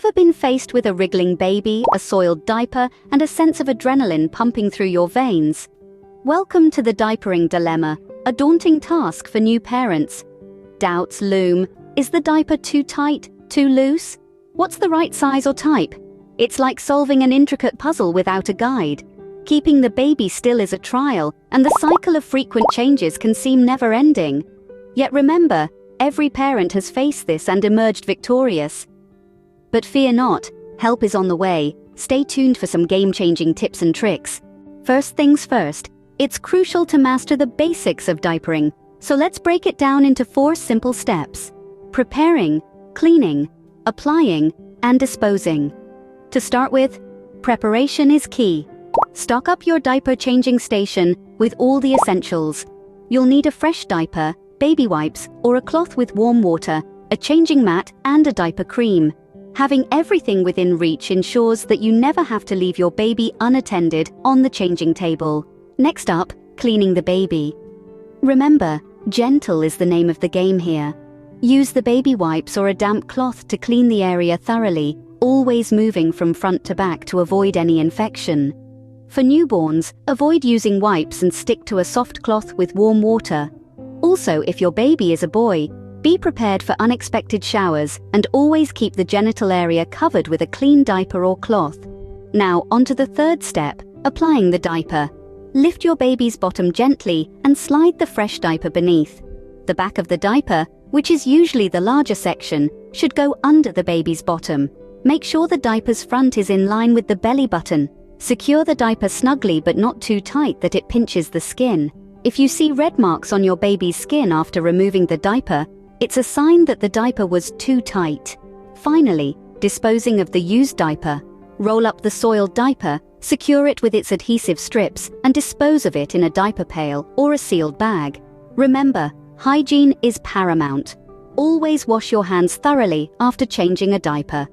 Ever been faced with a wriggling baby, a soiled diaper, and a sense of adrenaline pumping through your veins? Welcome to the diapering dilemma, a daunting task for new parents. Doubts loom. Is the diaper too tight, too loose? What's the right size or type? It's like solving an intricate puzzle without a guide. Keeping the baby still is a trial, and the cycle of frequent changes can seem never-ending. Yet remember, every parent has faced this and emerged victorious. But fear not, help is on the way. Stay tuned for some game-changing tips and tricks. First things first, it's crucial to master the basics of diapering, so let's break it down into 4 simple steps: preparing, cleaning, applying, and disposing. To start with, preparation is key. Stock up your diaper changing station with all the essentials. You'll need a fresh diaper, baby wipes, or a cloth with warm water, a changing mat, and a diaper cream. Having everything within reach ensures that you never have to leave your baby unattended on the changing table. Next up, cleaning the baby. Remember, gentle is the name of the game here. Use the baby wipes or a damp cloth to clean the area thoroughly, always moving from front to back to avoid any infection. For newborns, avoid using wipes and stick to a soft cloth with warm water. Also, if your baby is a boy, be prepared for unexpected showers and always keep the genital area covered with a clean diaper or cloth. Now, onto the third step, applying the diaper. Lift your baby's bottom gently and slide the fresh diaper beneath. The back of the diaper, which is usually the larger section, should go under the baby's bottom. Make sure the diaper's front is in line with the belly button. Secure the diaper snugly but not too tight that it pinches the skin. If you see red marks on your baby's skin after removing the diaper, it's a sign that the diaper was too tight. Finally, disposing of the used diaper. Roll up the soiled diaper, secure it with its adhesive strips, and dispose of it in a diaper pail or a sealed bag. Remember, hygiene is paramount. Always wash your hands thoroughly after changing a diaper.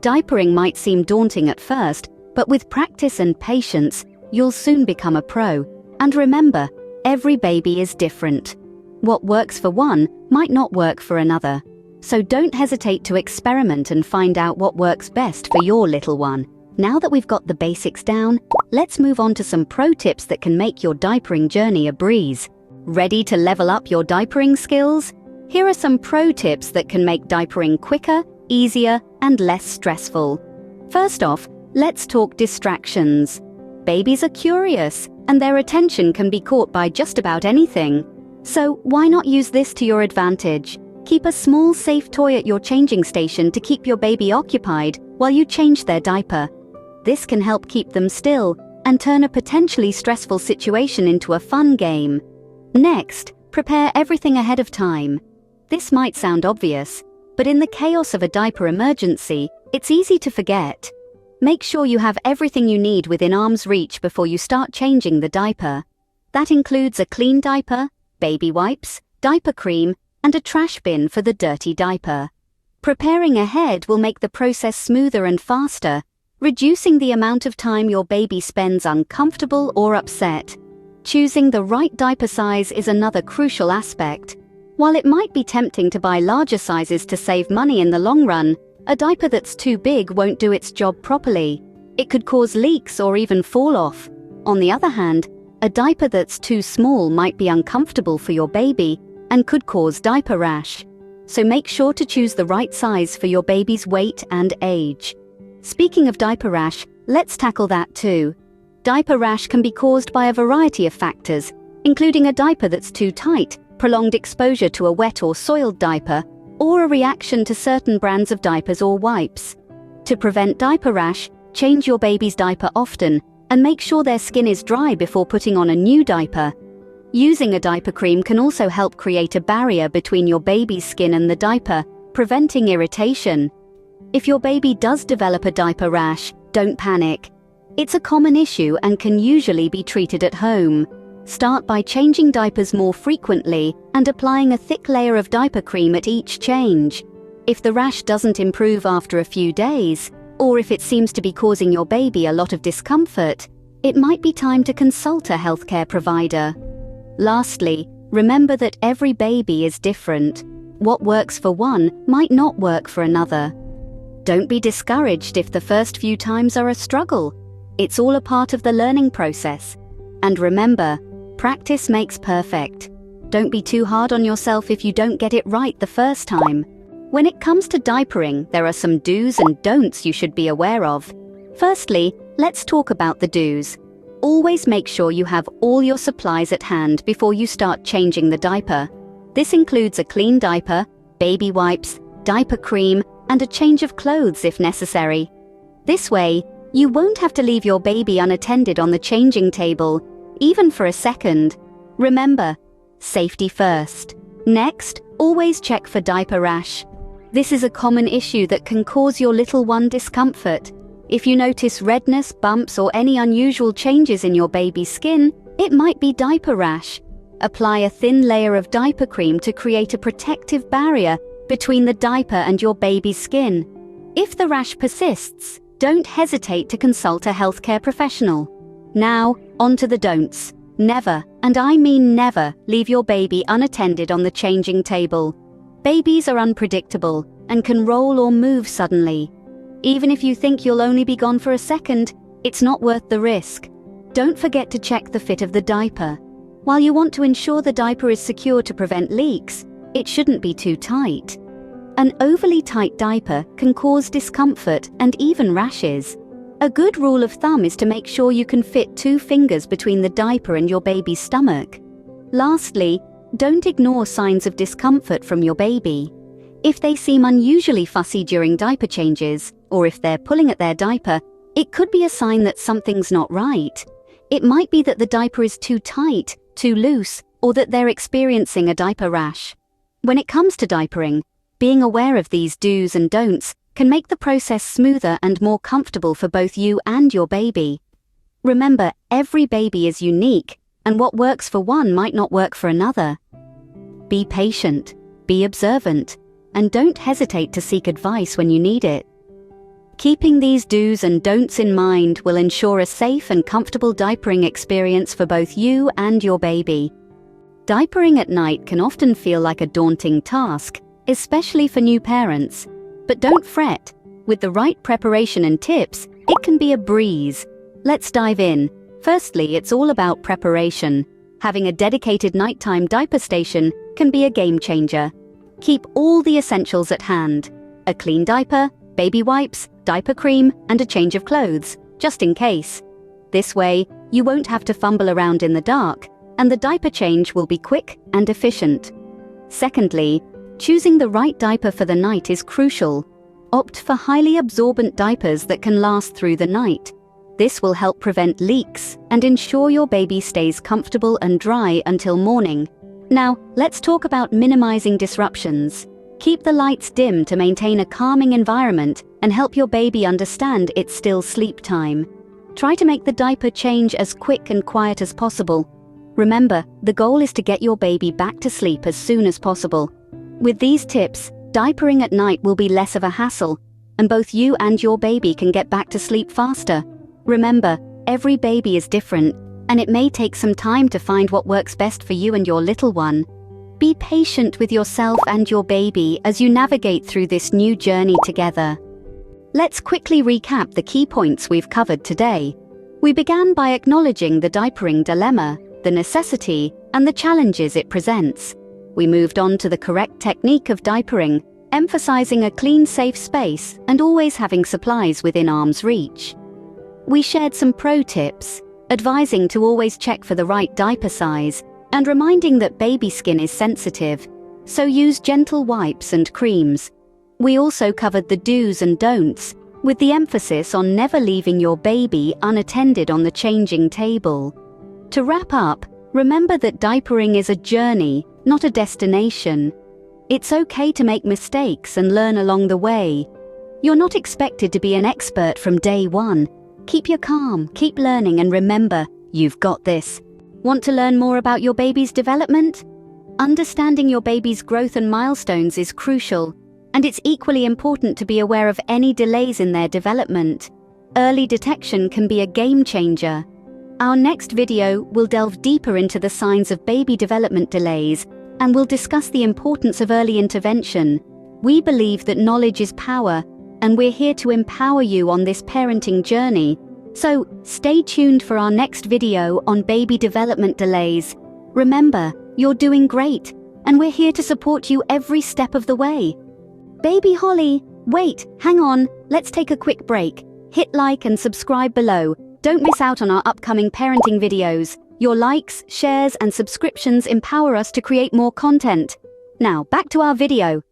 Diapering might seem daunting at first, but with practice and patience, you'll soon become a pro. And remember, every baby is different. What works for one might not work for another. So don't hesitate to experiment and find out what works best for your little one. Now that we've got the basics down, let's move on to some pro tips that can make your diapering journey a breeze. Ready to level up your diapering skills? Here are some pro tips that can make diapering quicker, easier, and less stressful. First off, let's talk distractions. Babies are curious, and their attention can be caught by just about anything. So why not use this to your advantage? Keep a small, safe toy at your changing station to keep your baby occupied while you change their diaper. This can help keep them still and turn a potentially stressful situation into a fun game. Next, prepare everything ahead of time. This might sound obvious, but in the chaos of a diaper emergency, it's easy to forget. Make sure you have everything you need within arm's reach before you start changing the diaper. That includes a clean diaper, baby wipes, diaper cream, and a trash bin for the dirty diaper. Preparing ahead will make the process smoother and faster, reducing the amount of time your baby spends uncomfortable or upset. Choosing the right diaper size is another crucial aspect. While it might be tempting to buy larger sizes to save money in the long run, a diaper that's too big won't do its job properly. It could cause leaks or even fall off. On the other hand, a diaper that's too small might be uncomfortable for your baby and could cause diaper rash. So make sure to choose the right size for your baby's weight and age. Speaking of diaper rash, let's tackle that too. Diaper rash can be caused by a variety of factors, including a diaper that's too tight, prolonged exposure to a wet or soiled diaper, or a reaction to certain brands of diapers or wipes. To prevent diaper rash, change your baby's diaper often and make sure their skin is dry before putting on a new diaper. Using a diaper cream can also help create a barrier between your baby's skin and the diaper, preventing irritation. If your baby does develop a diaper rash, don't panic. It's a common issue and can usually be treated at home. Start by changing diapers more frequently and applying a thick layer of diaper cream at each change. If the rash doesn't improve after a few days, or if it seems to be causing your baby a lot of discomfort, it might be time to consult a healthcare provider. Lastly, remember that every baby is different. What works for one might not work for another. Don't be discouraged if the first few times are a struggle. It's all a part of the learning process. And remember, practice makes perfect. Don't be too hard on yourself if you don't get it right the first time. When it comes to diapering, there are some do's and don'ts you should be aware of. Firstly, let's talk about the do's. Always make sure you have all your supplies at hand before you start changing the diaper. This includes a clean diaper, baby wipes, diaper cream, and a change of clothes if necessary. This way, you won't have to leave your baby unattended on the changing table, even for a second. Remember, safety first. Next, always check for diaper rash. This is a common issue that can cause your little one discomfort. If you notice redness, bumps, or any unusual changes in your baby's skin, it might be diaper rash. Apply a thin layer of diaper cream to create a protective barrier between the diaper and your baby's skin. If the rash persists, don't hesitate to consult a healthcare professional. Now, on to the don'ts. Never, and I mean never, leave your baby unattended on the changing table. Babies are unpredictable and can roll or move suddenly. Even if you think you'll only be gone for a second, it's not worth the risk. Don't forget to check the fit of the diaper. While you want to ensure the diaper is secure to prevent leaks, it shouldn't be too tight. An overly tight diaper can cause discomfort and even rashes. A good rule of thumb is to make sure you can fit 2 fingers between the diaper and your baby's stomach. Lastly, don't ignore signs of discomfort from your baby. If they seem unusually fussy during diaper changes, or if they're pulling at their diaper, it could be a sign that something's not right. It might be that the diaper is too tight, too loose, or that they're experiencing a diaper rash. When it comes to diapering, being aware of these do's and don'ts can make the process smoother and more comfortable for both you and your baby. Remember, every baby is unique, and what works for one might not work for another. Be patient, be observant, and don't hesitate to seek advice when you need it. Keeping these do's and don'ts in mind will ensure a safe and comfortable diapering experience for both you and your baby. Diapering at night can often feel like a daunting task, especially for new parents. But don't fret. With the right preparation and tips, it can be a breeze. Let's dive in. Firstly, it's all about preparation. Having a dedicated nighttime diaper station can be a game changer. Keep all the essentials at hand: a clean diaper, baby wipes, diaper cream, and a change of clothes, just in case. This way, you won't have to fumble around in the dark, and the diaper change will be quick and efficient. Secondly, choosing the right diaper for the night is crucial. Opt for highly absorbent diapers that can last through the night. This will help prevent leaks and ensure your baby stays comfortable and dry until morning. Now, let's talk about minimizing disruptions. Keep the lights dim to maintain a calming environment and help your baby understand it's still sleep time. Try to make the diaper change as quick and quiet as possible. Remember, the goal is to get your baby back to sleep as soon as possible. With these tips, diapering at night will be less of a hassle, and both you and your baby can get back to sleep faster. Remember, every baby is different, and it may take some time to find what works best for you and your little one. Be patient with yourself and your baby as you navigate through this new journey together. Let's quickly recap the key points we've covered today. We began by acknowledging the diapering dilemma, the necessity, and the challenges it presents. We moved on to the correct technique of diapering, emphasizing a clean, safe space and always having supplies within arm's reach. We shared some pro tips, advising to always check for the right diaper size and reminding that baby skin is sensitive, so use gentle wipes and creams. We also covered the do's and don'ts, with the emphasis on never leaving your baby unattended on the changing table. To wrap up, remember that diapering is a journey, not a destination. It's okay to make mistakes and learn along the way. You're not expected to be an expert from day one. Keep your calm, keep learning, and remember, you've got this. Want to learn more about your baby's development? Understanding your baby's growth and milestones is crucial, and it's equally important to be aware of any delays in their development. Early detection can be a game changer. Our next video will delve deeper into the signs of baby development delays, and we'll discuss the importance of early intervention. We believe that knowledge is power, and we're here to empower you on this parenting journey. So, stay tuned for our next video on baby development delays. Remember, you're doing great, and we're here to support you every step of the way. Babyholli, wait, hang on, let's take a quick break. Hit like and subscribe below. Don't miss out on our upcoming parenting videos. Your likes, shares, and subscriptions empower us to create more content. Now, back to our video.